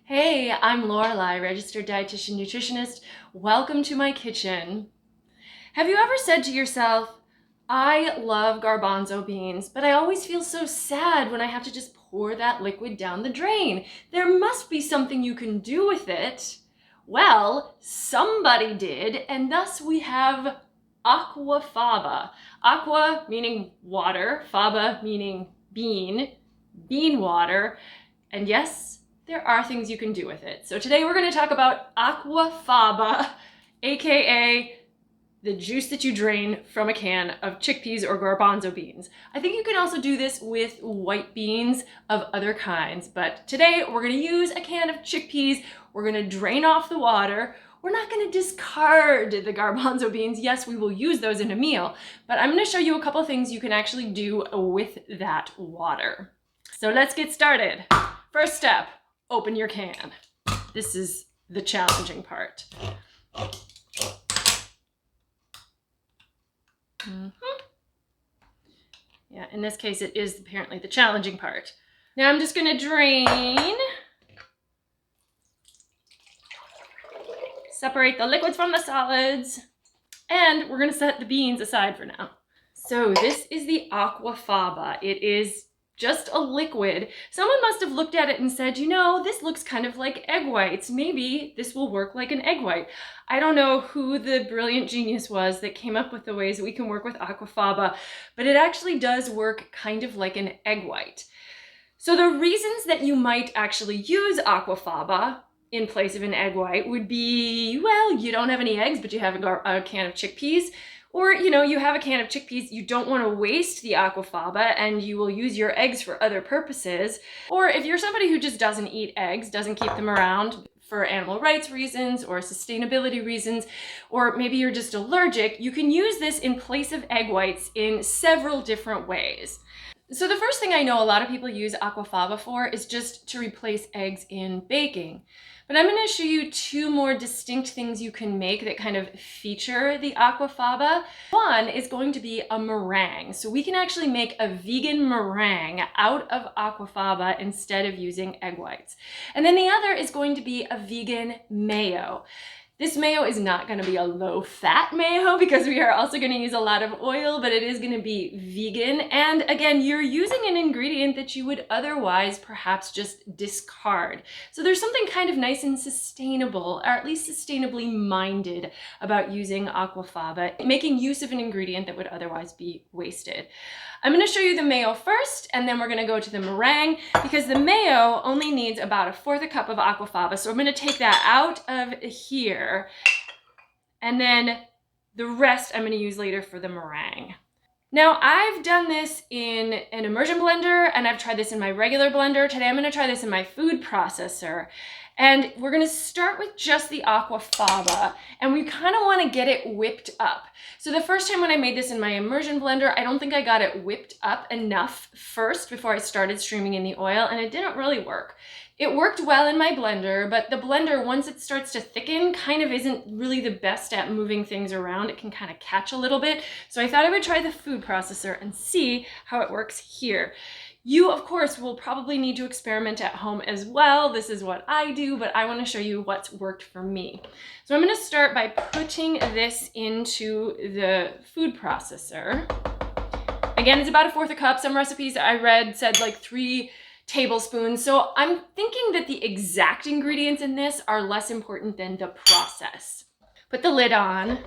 Hey, I'm Lorelei, registered dietitian nutritionist. Welcome to my kitchen. Have you ever said to yourself, I love garbanzo beans, but I always feel so sad when I have to just pour that liquid down the drain. There must be something you can do with it. Well, somebody did, and thus we have aquafaba. Aqua meaning water, faba meaning bean water, and yes, there are things you can do with it. So today we're going to talk about aquafaba, aka the juice that you drain from a can of chickpeas or garbanzo beans. I think you can also do this with white beans of other kinds, but today we're going to use a can of chickpeas. We're going to drain off the water. We're not going to discard the garbanzo beans. Yes, we will use those in a meal, but I'm going to show you a couple things you can actually do with that water. So let's get started. First step, open your can. This is the challenging part. Yeah, in this case, it is apparently the challenging part. Now I'm just going to drain. Separate the liquids from the solids. And we're going to set the beans aside for now. So this is the aquafaba. It is just a liquid. Someone must have looked at it and said, you know, this looks kind of like egg whites. Maybe this will work like an egg white. I don't know who the brilliant genius was that came up with the ways that we can work with aquafaba, but it actually does work kind of like an egg white. So the reasons that you might actually use aquafaba in place of an egg white would be, well, you don't have any eggs, but you have a can of chickpeas. Or, you know, you have a can of chickpeas, you don't want to waste the aquafaba and you will use your eggs for other purposes. Or if you're somebody who just doesn't eat eggs, doesn't keep them around for animal rights reasons or sustainability reasons, or maybe you're just allergic, you can use this in place of egg whites in several different ways. So the first thing I know a lot of people use aquafaba for is just to replace eggs in baking. But I'm going to show you two more distinct things you can make that kind of feature the aquafaba. One is going to be a meringue. So we can actually make a vegan meringue out of aquafaba instead of using egg whites. And then the other is going to be a vegan mayo. This mayo is not going to be a low-fat mayo because we are also going to use a lot of oil, but it is going to be vegan. And again, you're using an ingredient that you would otherwise perhaps just discard. So there's something kind of nice and sustainable, or at least sustainably minded about using aquafaba, making use of an ingredient that would otherwise be wasted. I'm going to show you the mayo first, and then we're going to go to the meringue because the mayo only needs about 1/4 cup of aquafaba. So I'm going to take that out of here, and then the rest I'm going to use later for the meringue. Now I've done this in an immersion blender and I've tried this in my regular blender. Today I'm going to try this in my food processor. And we're going to start with just the aquafaba, and we kind of want to get it whipped up. So the first time when I made this in my immersion blender, I don't think I got it whipped up enough first before I started streaming in the oil, and it didn't really work. It worked well in my blender, but the blender, once it starts to thicken, kind of isn't really the best at moving things around. It can kind of catch a little bit. So I thought I would try the food processor and see how it works here. You, of course, will probably need to experiment at home as well. This is what I do, but I want to show you what's worked for me. So I'm going to start by putting this into the food processor. Again, it's about 1/4 cup. Some recipes I read said like 3 tablespoons. So I'm thinking that the exact ingredients in this are less important than the process. Put the lid on.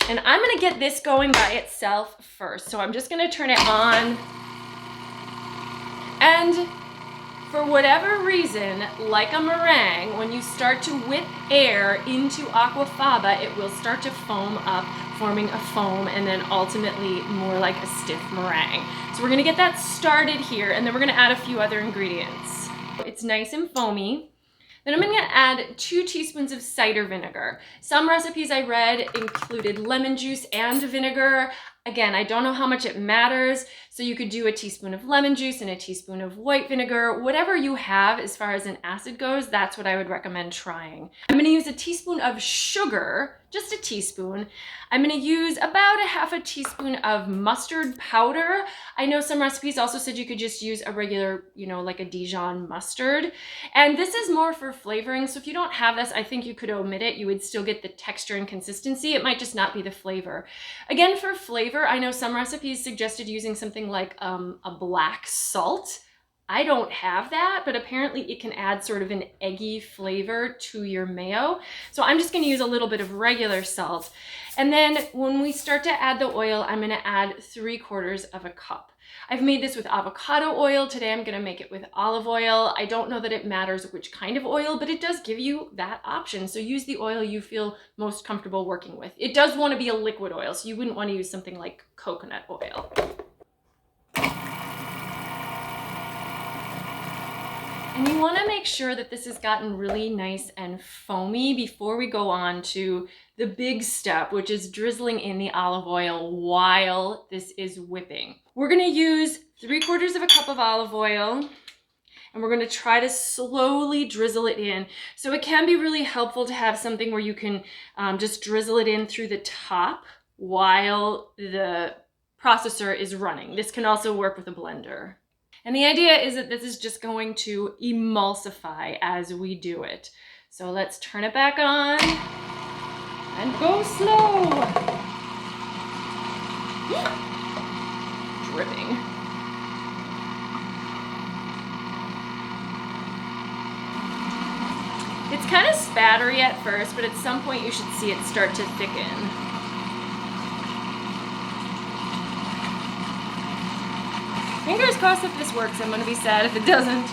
And I'm going to get this going by itself first. So I'm just going to turn it on. And for whatever reason, like a meringue, when you start to whip air into aquafaba, it will start to foam up, forming a foam, and then ultimately more like a stiff meringue. So we're going to get that started here, and then we're going to add a few other ingredients. It's nice and foamy. Then I'm going to add 2 teaspoons of cider vinegar. Some recipes I read included lemon juice and vinegar. Again, I don't know how much it matters. So you could do a teaspoon of lemon juice and a teaspoon of white vinegar. Whatever you have as far as an acid goes, that's what I would recommend trying. I'm gonna use a teaspoon of sugar, just a teaspoon. I'm gonna use about a half a teaspoon of mustard powder. I know some recipes also said you could just use a regular, like a Dijon mustard. And this is more for flavoring. So if you don't have this, I think you could omit it. You would still get the texture and consistency. It might just not be the flavor. Again, for flavor, I know some recipes suggested using something like a black salt. I don't have that, but apparently it can add sort of an eggy flavor to your mayo. So I'm just gonna use a little bit of regular salt. And then when we start to add the oil, I'm gonna add 3/4 of a cup. I've made this with avocado oil. Today I'm gonna make it with olive oil. I don't know that it matters which kind of oil, but it does give you that option. So use the oil you feel most comfortable working with. It does wanna be a liquid oil, so you wouldn't wanna use something like coconut oil. And you want to make sure that this has gotten really nice and foamy before we go on to the big step, which is drizzling in the olive oil while this is whipping. We're going to use 3/4 of a cup of olive oil, and we're going to try to slowly drizzle it in. So it can be really helpful to have something where you can just drizzle it in through the top while the processor is running. This can also work with a blender. And the idea is that this is just going to emulsify as we do it. So let's turn it back on and go slow. Dripping. It's kind of spattery at first, but at some point you should see it start to thicken. Fingers crossed if this works. I'm gonna be sad if it doesn't.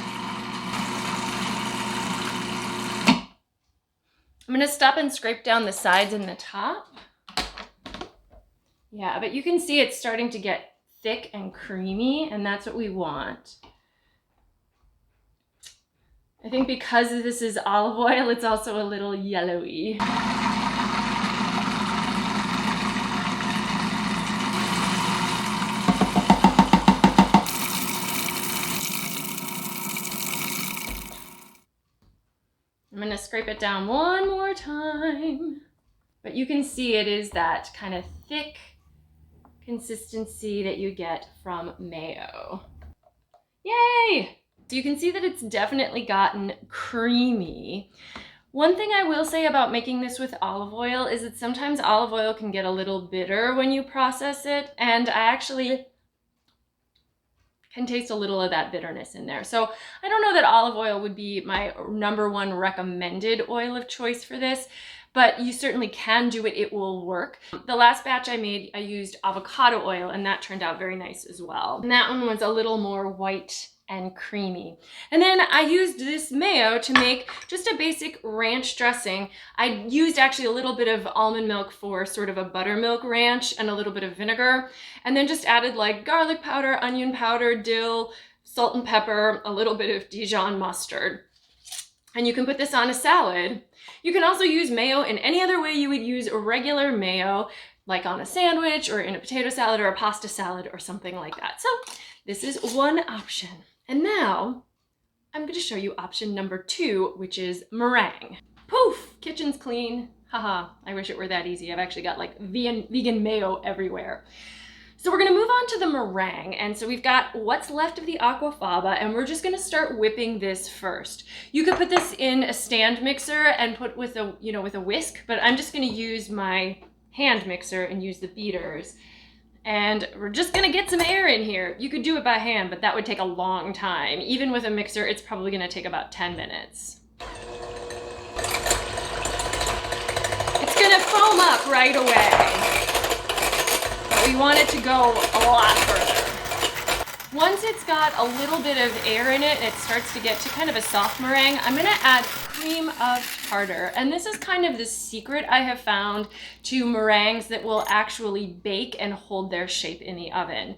I'm gonna stop and scrape down the sides and the top. Yeah, but you can see it's starting to get thick and creamy, and that's what we want. I think because this is olive oil, it's also a little yellowy. I'm gonna scrape it down one more time. But you can see it is that kind of thick consistency that you get from mayo. Yay! So you can see that it's definitely gotten creamy. One thing I will say about making this with olive oil is that sometimes olive oil can get a little bitter when you process it, and I actually can taste a little of that bitterness in there. So I don't know that olive oil would be my #1 recommended oil of choice for this, but you certainly can do it. It will work. The last batch I made, I used avocado oil, and that turned out very nice as well. And that one was a little more white and creamy. And then I used this mayo to make just a basic ranch dressing. I used actually a little bit of almond milk for sort of a buttermilk ranch and a little bit of vinegar, and then just added like garlic powder, onion powder, dill, salt and pepper, a little bit of Dijon mustard. And you can put this on a salad. You can also use mayo in any other way you would use a regular mayo, like on a sandwich or in a potato salad or a pasta salad or something like that. So this is one option. And now I'm going to show you option #2, which is meringue. Poof, kitchen's clean. Haha, I wish it were that easy. I've actually got like vegan mayo everywhere. So we're gonna move on to the meringue. And so we've got what's left of the aquafaba, and we're just gonna start whipping this first. You could put this in a stand mixer and put with a, with a whisk, but I'm just gonna use my hand mixer and use the beaters. And we're just gonna get some air in here. You could do it by hand, but that would take a long time. Even with a mixer, it's probably gonna take about 10 minutes. It's gonna foam up right away, but we want it to go a lot further. Once it's got a little bit of air in it and it starts to get to kind of a soft meringue, I'm gonna add cream of tartar. And this is kind of the secret I have found to meringues that will actually bake and hold their shape in the oven.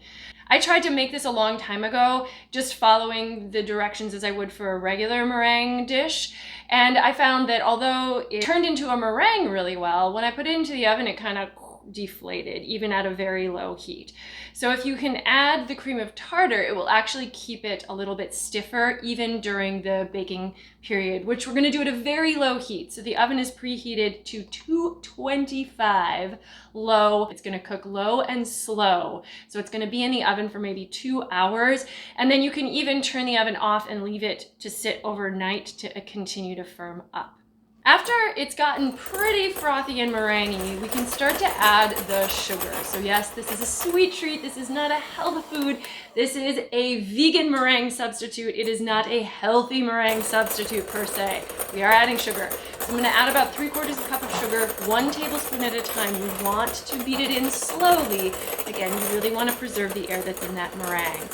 I tried to make this a long time ago, just following the directions as I would for a regular meringue dish. And I found that although it turned into a meringue really well, when I put it into the oven, it kind of deflated, even at a very low heat. So if you can add the cream of tartar, it will actually keep it a little bit stiffer even during the baking period, which we're gonna do at a very low heat. So the oven is preheated to 225 low. It's gonna cook low and slow. So it's gonna be in the oven for maybe 2 hours. And then you can even turn the oven off and leave it to sit overnight to continue to firm up. After it's gotten pretty frothy and meringue, we can start to add the sugar. So yes, this is a sweet treat. This is not a health food. This is a vegan meringue substitute. It is not a healthy meringue substitute per se. We are adding sugar. So I'm gonna add about 3/4 cup of sugar, 1 tablespoon at a time. You want to beat it in slowly. Again, you really wanna preserve the air that's in that meringue.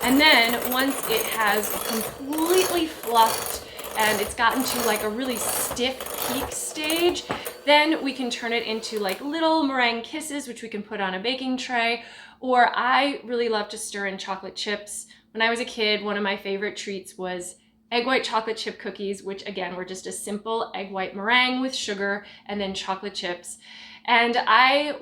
And then once it has completely fluffed and it's gotten to like a really stiff peak stage, then we can turn it into like little meringue kisses, which we can put on a baking tray. Or I really love to stir in chocolate chips. When I was a kid, one of my favorite treats was egg white chocolate chip cookies, which again were just a simple egg white meringue with sugar and then chocolate chips. And I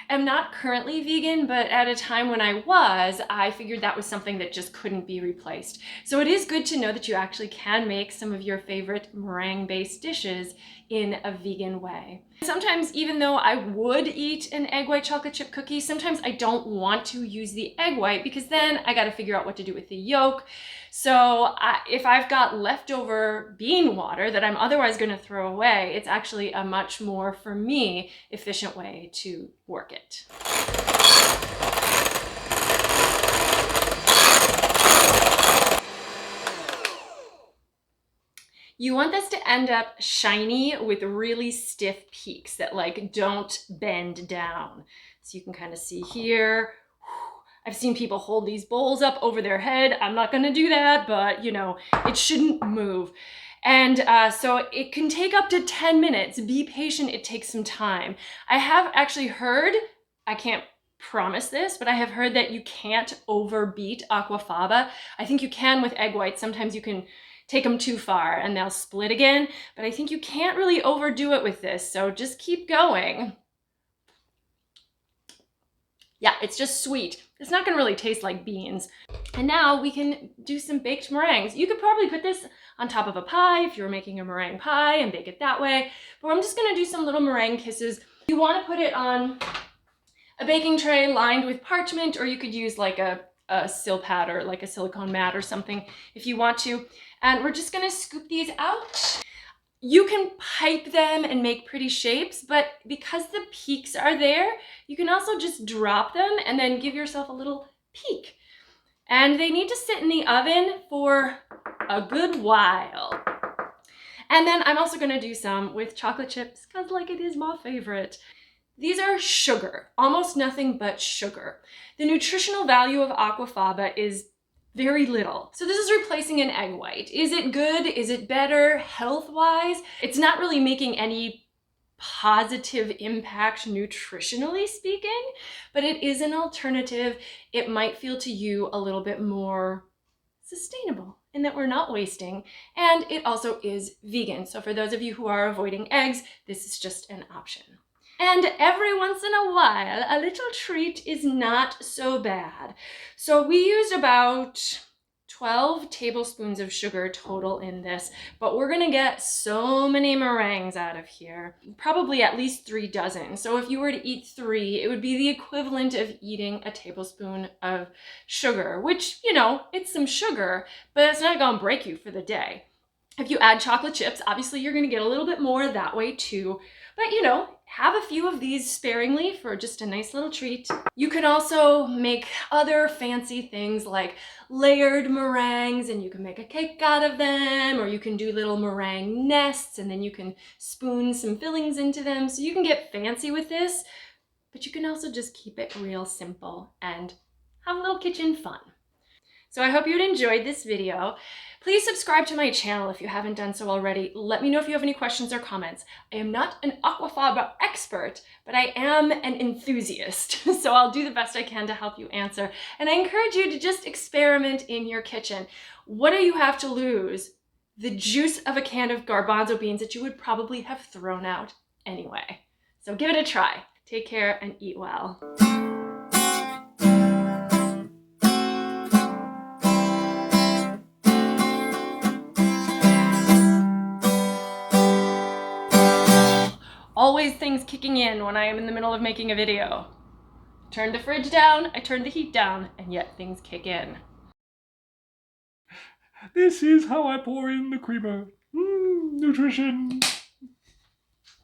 am not currently vegan, but at a time when I was, I figured that was something that just couldn't be replaced. So it is good to know that you actually can make some of your favorite meringue-based dishes in a vegan way. Sometimes, even though I would eat an egg white chocolate chip cookie, sometimes I don't want to use the egg white because then I got to figure out what to do with the yolk. So if I've got leftover bean water that I'm otherwise going to throw away, it's actually a much more, for me, efficient way to work it. You want this to end up shiny with really stiff peaks that like don't bend down. So you can kind of see here. I've seen people hold these bowls up over their head. I'm not gonna do that, but you know, it shouldn't move. And so it can take up to 10 minutes. Be patient, it takes some time. I have actually heard, I can't promise this, but I have heard that you can't overbeat aquafaba. I think you can with egg whites. Sometimes you can take them too far and they'll split again, but I think you can't really overdo it with this, so just keep going. Yeah, it's just sweet. It's not gonna really taste like beans. And now we can do some baked meringues. You could probably put this on top of a pie if you were making a meringue pie and bake it that way, but I'm just gonna do some little meringue kisses. You wanna put it on a baking tray lined with parchment, or you could use like a silpat or like a silicone mat or something if you want to. And we're just gonna scoop these out. You can pipe them and make pretty shapes, but because the peaks are there, you can also just drop them and then give yourself a little peak. And they need to sit in the oven for a good while. And then I'm also gonna do some with chocolate chips, because like it is my favorite. These are sugar, almost nothing but sugar. The nutritional value of aquafaba is very little. So this is replacing an egg white. Is it good? Is it better health-wise? It's not really making any positive impact nutritionally speaking, but it is an alternative. It might feel to you a little bit more sustainable in that we're not wasting, and it also is vegan. So for those of you who are avoiding eggs, this is just an option. And every once in a while, a little treat is not so bad. So we used about 12 tablespoons of sugar total in this, but we're gonna get so many meringues out of here, probably at least 3 dozen. So if you were to eat 3, it would be the equivalent of eating a tablespoon of sugar, which, you know, it's some sugar, but it's not gonna break you for the day. If you add chocolate chips, obviously you're gonna get a little bit more that way too, but you know, have a few of these sparingly for just a nice little treat. You can also make other fancy things like layered meringues, and you can make a cake out of them, or you can do little meringue nests and then you can spoon some fillings into them. So you can get fancy with this, but you can also just keep it real simple and have a little kitchen fun. So I hope you enjoyed this video. Please subscribe to my channel if you haven't done so already. Let me know if you have any questions or comments. I am not an aquafaba expert, but I am an enthusiast. So I'll do the best I can to help you answer. And I encourage you to just experiment in your kitchen. What do you have to lose? The juice of a can of garbanzo beans that you would probably have thrown out anyway. So give it a try. Take care and eat well. Always things kicking in when I am in the middle of making a video. Turn the fridge down, I turn the heat down, and yet things kick in. This is how I pour in the creamer. Nutrition.